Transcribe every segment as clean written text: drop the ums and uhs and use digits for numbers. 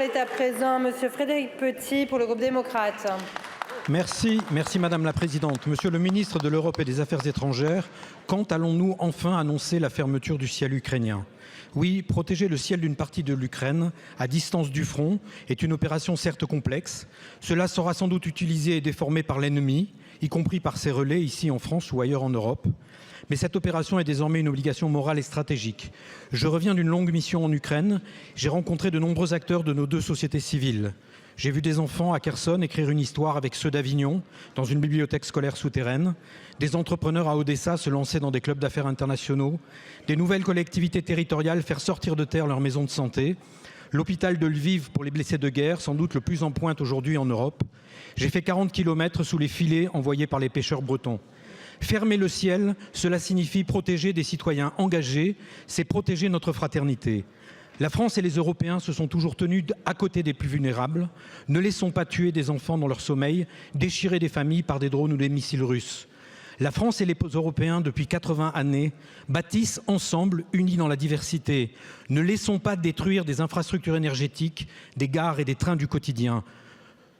parole est à présent à Monsieur Frédéric Petit pour le groupe démocrate. Merci Madame la Présidente. Monsieur le ministre de l'Europe et des Affaires étrangères, quand allons-nous enfin annoncer la fermeture du ciel ukrainien? Oui, protéger le ciel d'une partie de l'Ukraine, à distance du front, est une opération certes complexe. Cela sera sans doute utilisé et déformé par l'ennemi, y compris par ses relais ici en France ou ailleurs en Europe. Mais cette opération est désormais une obligation morale et stratégique. Je reviens d'une longue mission en Ukraine. J'ai rencontré de nombreux acteurs de nos deux sociétés civiles. J'ai vu des enfants à Kherson écrire une histoire avec ceux d'Avignon dans une bibliothèque scolaire souterraine, des entrepreneurs à Odessa se lancer dans des clubs d'affaires internationaux, des nouvelles collectivités territoriales faire sortir de terre leurs maisons de santé, l'hôpital de Lviv pour les blessés de guerre, sans doute le plus en pointe aujourd'hui en Europe. J'ai fait 40 km sous les filets envoyés par les pêcheurs bretons. Fermer le ciel, cela signifie protéger des citoyens engagés, c'est protéger notre fraternité. La France et les Européens se sont toujours tenus à côté des plus vulnérables. Ne laissons pas tuer des enfants dans leur sommeil, déchirer des familles par des drones ou des missiles russes. La France et les Européens, depuis 80 années, bâtissent ensemble, unis dans la diversité. Ne laissons pas détruire des infrastructures énergétiques, des gares et des trains du quotidien.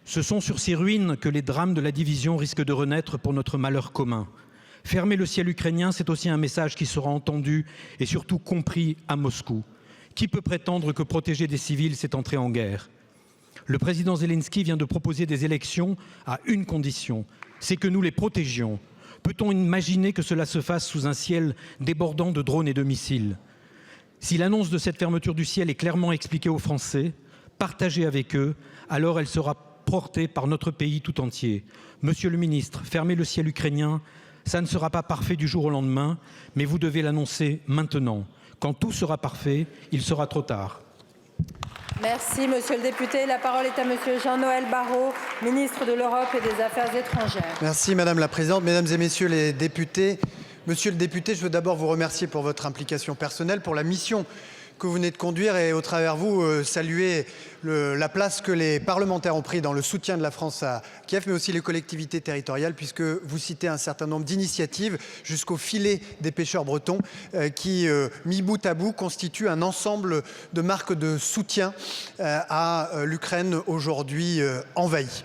Ce sont sur ces ruines que les drames de la division risquent de renaître pour notre malheur commun. Fermer le ciel ukrainien, c'est aussi un message qui sera entendu et surtout compris à Moscou. Qui peut prétendre que protéger des civils, c'est entrer en guerre? Le président Zelensky vient de proposer des élections à une condition, c'est que nous les protégions. Peut-on imaginer que cela se fasse sous un ciel débordant de drones et de missiles? Si l'annonce de cette fermeture du ciel est clairement expliquée aux Français, partagée avec eux, alors elle sera portée par notre pays tout entier. Monsieur le ministre, fermer le ciel ukrainien, ça ne sera pas parfait du jour au lendemain, mais vous devez l'annoncer maintenant. Quand tout sera parfait, il sera trop tard. Merci, monsieur le député. La parole est à monsieur Jean-Noël Barrot, ministre de l'Europe et des Affaires étrangères. Merci, madame la présidente. Mesdames et messieurs les députés, monsieur le député, je veux d'abord vous remercier pour votre implication personnelle, pour la mission que vous venez de conduire et au travers vous saluer la place que les parlementaires ont pris dans le soutien de la France à Kiev, mais aussi les collectivités territoriales, puisque vous citez un certain nombre d'initiatives jusqu'au filet des pêcheurs bretons qui, mis bout à bout, constituent un ensemble de marques de soutien à l'Ukraine aujourd'hui envahie.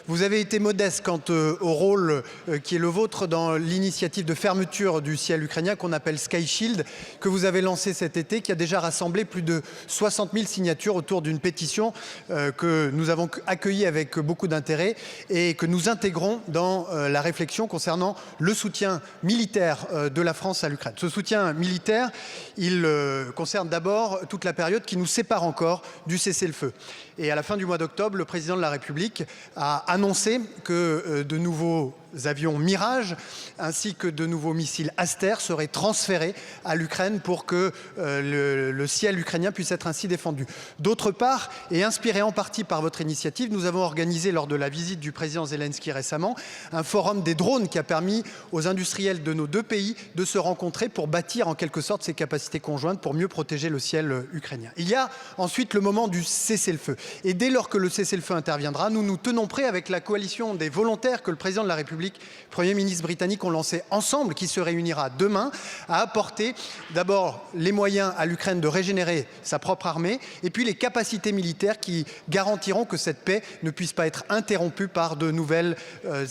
Vous avez été modeste quant au rôle qui est le vôtre dans l'initiative de fermeture du ciel ukrainien qu'on appelle Sky Shield, que vous avez lancé cet été, qui a déjà rassemblé plus de 60 000 signatures autour d'une pétition que nous avons accueillie avec beaucoup d'intérêt et que nous intégrons dans la réflexion concernant le soutien militaire de la France à l'Ukraine. Ce soutien militaire, il concerne d'abord toute la période qui nous sépare encore du cessez-le-feu. Et à la fin du mois d'octobre, le président de la République a annoncé que de nouveaux avions Mirage ainsi que de nouveaux missiles Aster seraient transférés à l'Ukraine pour que le ciel ukrainien puisse être ainsi défendu. D'autre part, et inspiré en partie par votre initiative, nous avons organisé lors de la visite du président Zelensky récemment un forum des drones qui a permis aux industriels de nos deux pays de se rencontrer pour bâtir en quelque sorte ces capacités conjointes pour mieux protéger le ciel ukrainien. Il y a ensuite le moment du cessez-le-feu. Et dès lors que le cessez-le-feu interviendra, nous nous tenons prêts avec la coalition des volontaires que le président de la République, Premier ministre britannique, ont lancé ensemble, qui se réunira demain, à apporter d'abord les moyens à l'Ukraine de régénérer sa propre armée et puis les capacités militaires qui garantiront que cette paix ne puisse pas être interrompue par de nouvelles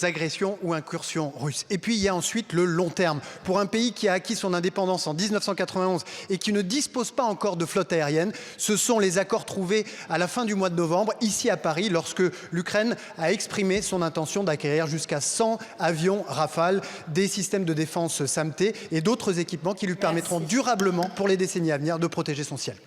agressions ou incursions russes. Et puis il y a ensuite le long terme. Pour un pays qui a acquis son indépendance en 1991 et qui ne dispose pas encore de flotte aérienne, ce sont les accords trouvés à la fin du mois de novembre, ici à Paris, lorsque l'Ukraine a exprimé son intention d'acquérir jusqu'à 100 avions Rafale, des systèmes de défense SAMT et d'autres équipements qui lui permettront durablement, pour les décennies à venir, de protéger son ciel.